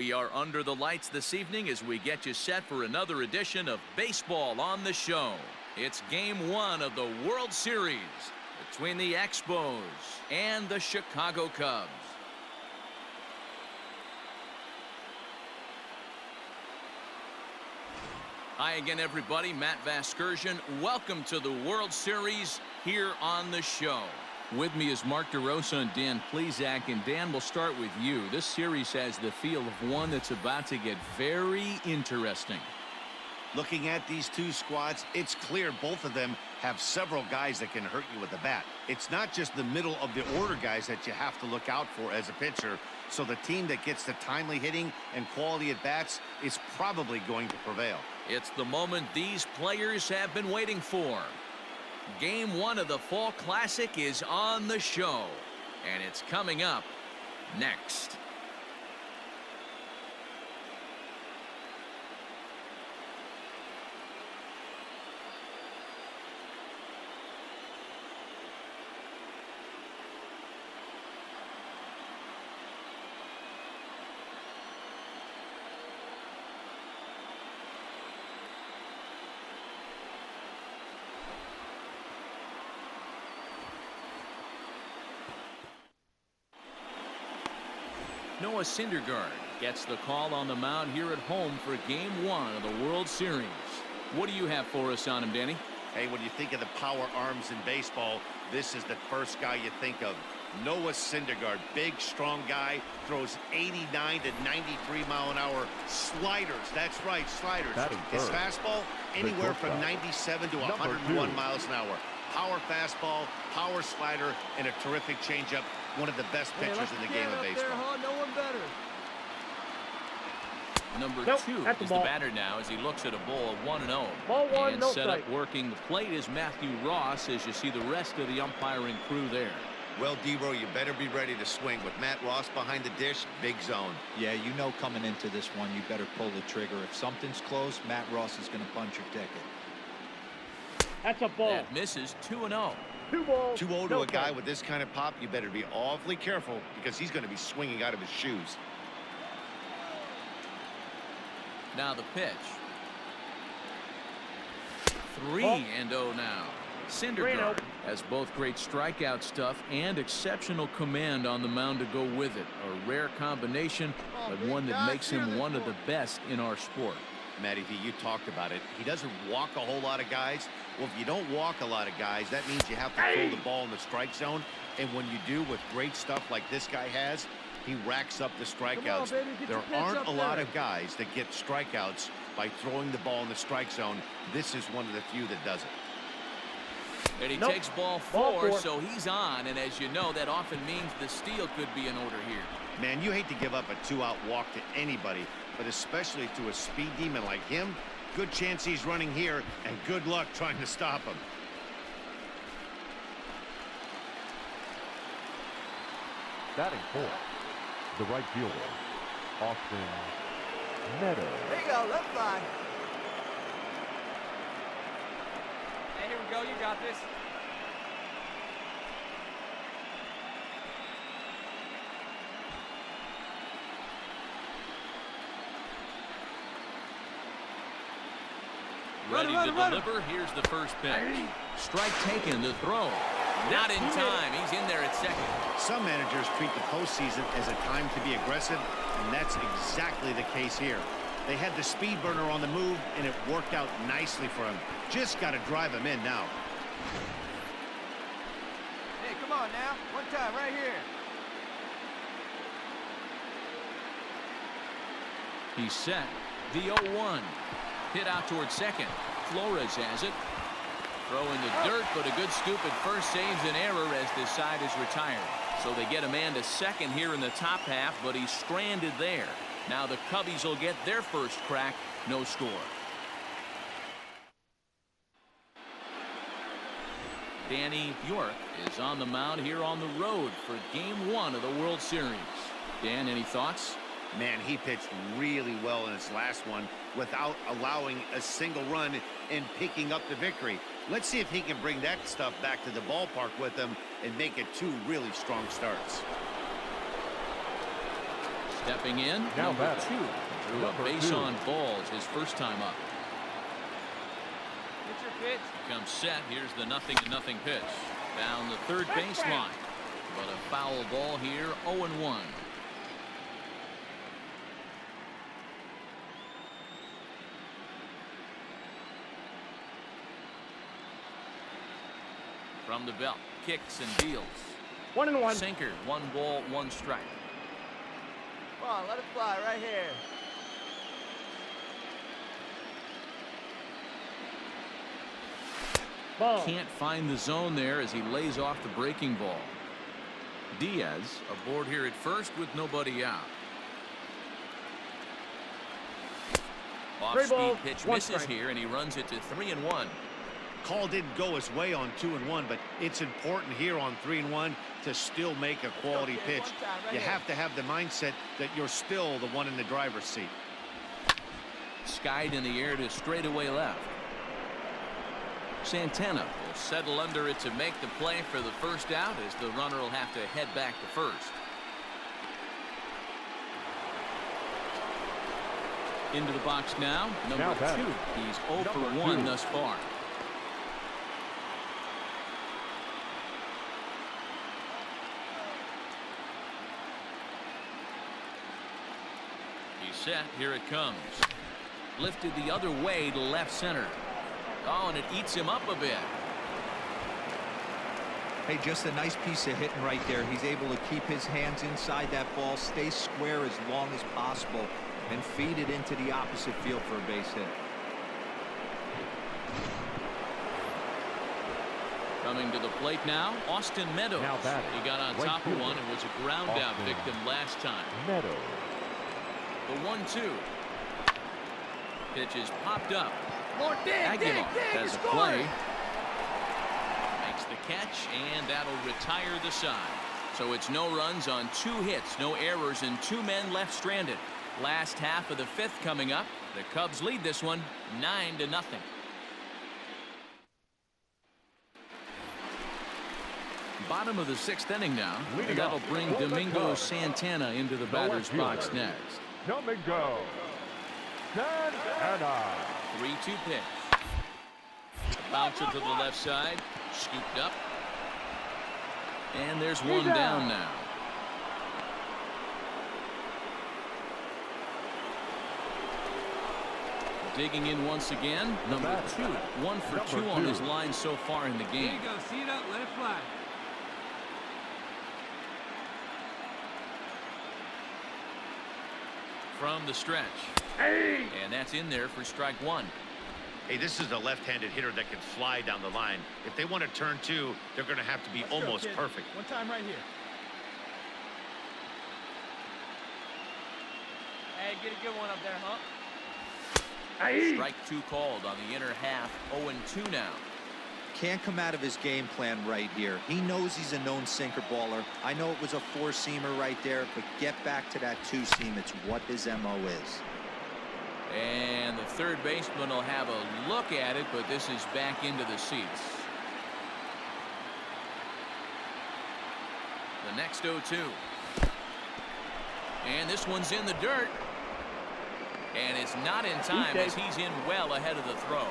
We are under the lights this evening as we get you set for another edition of Baseball on the Show. It's Game 1 of the World Series between the Expos and the Chicago Cubs. Hi again, everybody. Matt Vasgersian. Welcome to the World Series here on the show. With me is Mark DeRosa and Dan Plesac. And Dan, we'll start with you. This series has the feel of one that's about to get very interesting. Looking at these two squads, it's clear both of them have several guys that can hurt you with the bat. It's not just the middle of the order guys that you have to look out for as a pitcher. So the team that gets the timely hitting and quality at bats is probably going to prevail. It's the moment these players have been waiting for. Game 1 of the Fall Classic is on the show, and it's coming up next. Noah Syndergaard gets the call on the mound here at home for Game 1 of the World Series. What do you have for us on him, Danny? Hey, when you think of the power arms in baseball, this is the first guy you think of. Noah Syndergaard, big, strong guy, throws 89 to 93 mile an hour sliders. That's right, sliders. His fastball, anywhere from 97 to 101 miles an hour. Power fastball, power slider, and a terrific changeup. One of the best pitchers in the game of baseball. No one better. Number 2 is the batter now as he looks at a ball 1-0. Ball one, and set up working the plate is Matthew Ross as you see the rest of the umpiring crew there. Well, D-Row, you better be ready to swing. With Matt Ross behind the dish, big zone. Yeah, you know coming into this one, you better pull the trigger. If something's close, Matt Ross is going to punch your ticket. That's a ball. That misses 2-0. 2 balls. 2-0 to a guy with this kind of pop, you better be awfully careful because he's going to be swinging out of his shoes. Now the pitch. 3-0 now. Syndergaard has both great strikeout stuff and exceptional command on the mound to go with it. A rare combination, but one that makes him one of the best in our sport. Matty V, you talked about it. He doesn't walk a whole lot of guys. Well, if you don't walk a lot of guys, that means you have to throw the ball in the strike zone. And when you do with great stuff like this guy has, he racks up the strikeouts. There aren't a lot of guys that get strikeouts by throwing the ball in the strike zone. This is one of the few that does it. And he takes ball 4, so he's on. And as you know, that often means the steal could be in order here. Man, you hate to give up a 2-out walk to anybody, but especially to a speed demon like him. Good chance he's running here, and good luck trying to stop him. Batting fourth, the right fielder, Austin Meadows. There you go, left line. Hey, here we go. You got this. Ready to deliver. Here's the first pitch. Strike taken, the throw. Not in time. He's in there at second. Some managers treat the postseason as a time to be aggressive, and that's exactly the case here. They had the speed burner on the move, and it worked out nicely for him. Just got to drive him in now. Hey, come on now. One time right here. He's set. The 0-1. Hit out towards second. Flores has it. Throw in the dirt, but a good scoop at first saves an error as this side is retired. So they get a man to second here in the top half, but he's stranded there. Now the Cubbies will get their first crack. No score. Danny York is on the mound here on the road for Game 1 of the World Series. Dan, any thoughts? Man, he pitched really well in his last one without allowing a single run and picking up the victory. Let's see if he can bring that stuff back to the ballpark with him and make it 2 really strong starts. Stepping in, Now number batting, 2. Drew a number base 2. on balls his first time up. Get your pitch. Comes set. Here's the 0-0 pitch. Down the third baseline. But a foul ball here, 0-1. From the belt, kicks and deals. 1-1. Sinker, 1 ball, 1 strike. Come on, let it fly right here. Ball. Can't find the zone there as he lays off the breaking ball. Diaz aboard here at first with nobody out. Off-speed pitch misses here, and he runs it to 3-1. Call didn't go his way on 2-1, but it's important here on 3-1 to still make a quality pitch. You have to have the mindset that you're still the one in the driver's seat. Skied in the air to straightaway left. Santana will settle under it to make the play for the first out, as the runner will have to head back to first. Into the box now, number 2. He's 0 for 1 thus far. He's set. Here it comes. Lifted the other way to left center. Oh, and it eats him up a bit. Hey, just a nice piece of hitting right there. He's able to keep his hands inside that ball, stay square as long as possible, and feed it into the opposite field for a base hit. Coming to the plate now, Austin Meadows. Now batting, He got on right top of fielder, one and was a ground out Austin victim last time. Meadows. The 1-2. Pitch is popped up. More Aguilar has a play. Makes the catch, and that'll retire the side. So it's no runs on 2 hits, no errors, and 2 men left stranded. Last half of the 5th coming up. The Cubs lead this one 9-0. Bottom of the 6th inning now. And that'll bring Domingo Santana into the batter's box next. Domingo Santana. 3-2 pitch. Bouncer to the left side. Scooped up. And there's one down now. Digging in once again. Number 2. 1 for 2 on his line so far in the game. Here you go. See it up. Let it fly. From the stretch. And that's in there for strike 1. Hey, this is a left-handed hitter that can fly down the line. If they want to turn 2, they're going to have to be almost perfect. One time right here. Hey, get a good one up there, huh? Strike 2 called on the inner half. 0-2 now. Can't come out of his game plan right here. He knows he's a known sinker baller. I know it was a 4-seamer right there, but get back to that 2-seam. It's what his MO is. And the third baseman will have a look at it, but this is back into the seats. The next 0-2. And this one's in the dirt. And it's not in time as he's in well ahead of the throw.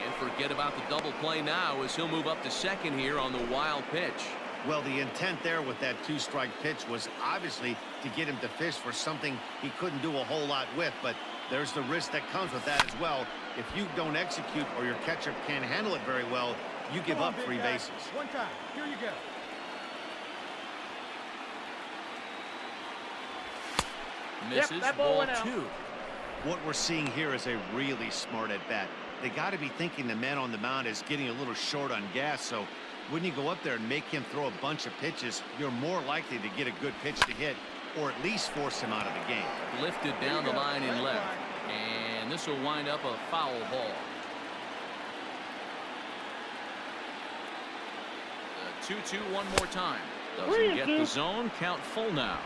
And forget about the double play now as he'll move up to second here on the wild pitch. Well, the intent there with that 2-strike pitch was obviously to get him to fish for something he couldn't do a whole lot with, but there's the risk that comes with that as well. If you don't execute or your catcher can't handle it very well, you give up 3 bases. One time. Here you go. Misses. that ball Ball went out. 2. What we're seeing here is a really smart at-bat. They got to be thinking the man on the mound is getting a little short on gas, so when you go up there and make him throw a bunch of pitches, you're more likely to get a good pitch to hit or at least force him out of the game. Lifted down the line in left. And this will wind up a foul ball. The 2-2 one more time. Doesn't get the zone. Count full now.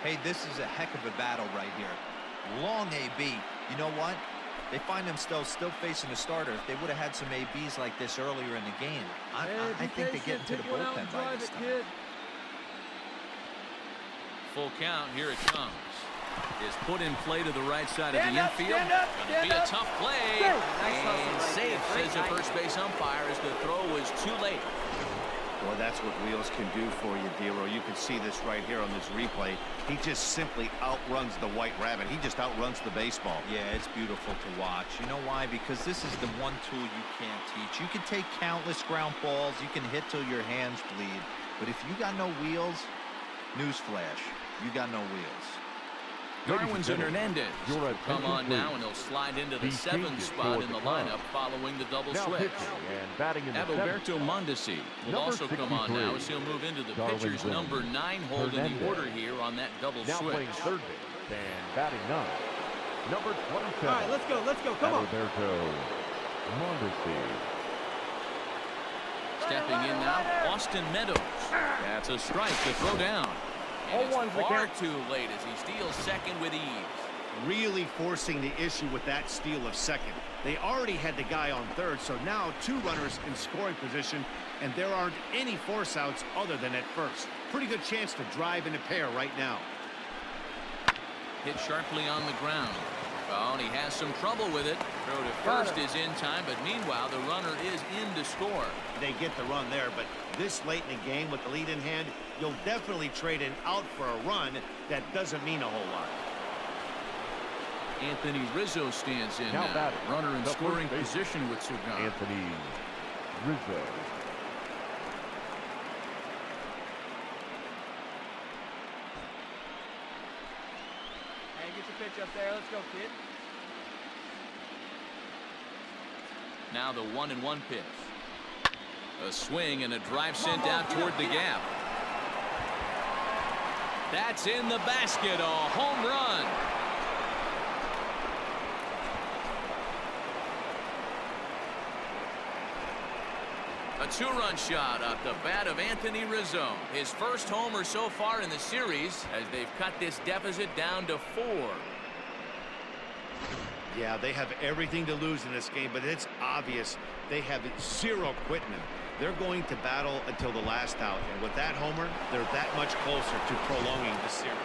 Hey, this is a heck of a battle right here. Long AB. You know what? They find themselves still facing a starter. If they would have had some ABs like this earlier in the game, I think they get into the bullpen by this time. Full count. Here it comes. Is put in play to the right side of the infield. Gonna be a tough play. And safe, says the first base umpire, as the throw was too late. Well, that's what wheels can do for you, Dero. You can see this right here on this replay. He just simply outruns the white rabbit. He just outruns the baseball. Yeah, it's beautiful to watch. You know why? Because this is the one tool you can't teach. You can take countless ground balls. You can hit till your hands bleed. But if you got no wheels, newsflash, you got no wheels. Darwin's and Hernandez your will come on attention, now, please. and he'll slide into the He 7th changes spot toward in the the club. lineup following the double Now switch. pitching and batting in the 7th Adalberto spot. Mondesi will Number also come on 63, now, as he'll move into the Darwin pitcher's Zimmerman. number 9 hold in the Hernandez. order here on that double Now switch. playing third base and batting 9. Number 27. All right, let's go. Let's go. Come on. Adalberto Mondesi. Stepping in now, Austin Meadows. That's a strike to throw down. And it's far too late as he steals second with ease. Really forcing the issue with that steal of second. They already had the guy on third, so now 2 runners in scoring position, and there aren't any force outs other than at first. Pretty good chance to drive in a pair right now. Hit sharply on the ground. Oh, and he has some trouble with it. Throw to first is in time, but meanwhile, the runner is in to score. They get the run there, but this late in the game with the lead in hand, you'll definitely trade an out for a run. That doesn't mean a whole lot. Anthony Rizzo stands in Now now. batting, Runner in the scoring first baseman, position with Cigar. Anthony Rizzo. Hey, get your pitch up there. Let's go, kid. Now the 1-1 pitch. A swing and a drive sent out toward the gap. That's in the basket. A home run. A 2-run shot off the bat of Anthony Rizzo. His first homer so far in the series as they've cut this deficit down to 4. Yeah, they have everything to lose in this game, but it's obvious they have zero quitting. They're going to battle until the last out, and with that homer, they're that much closer to prolonging the series.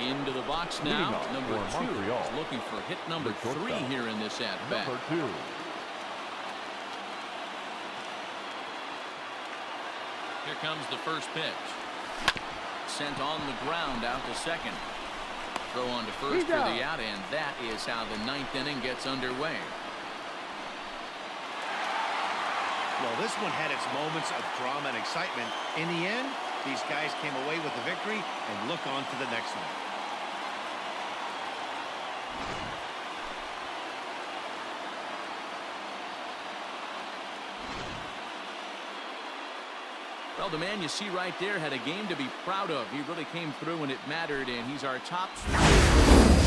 Into the box now. Leading off Number for 2 Montreal. is looking for hit number The shortstop. 3 here in this at-bat. Number 2. Here comes the first pitch. Sent on the ground out to second. Throw on to first for the out, and that is how the 9th inning gets underway. Well, this one had its moments of drama and excitement. In the end, these guys came away with the victory and look on to the next one. Well, the man you see right there had a game to be proud of. He really came through when it mattered, and he's our top scorer.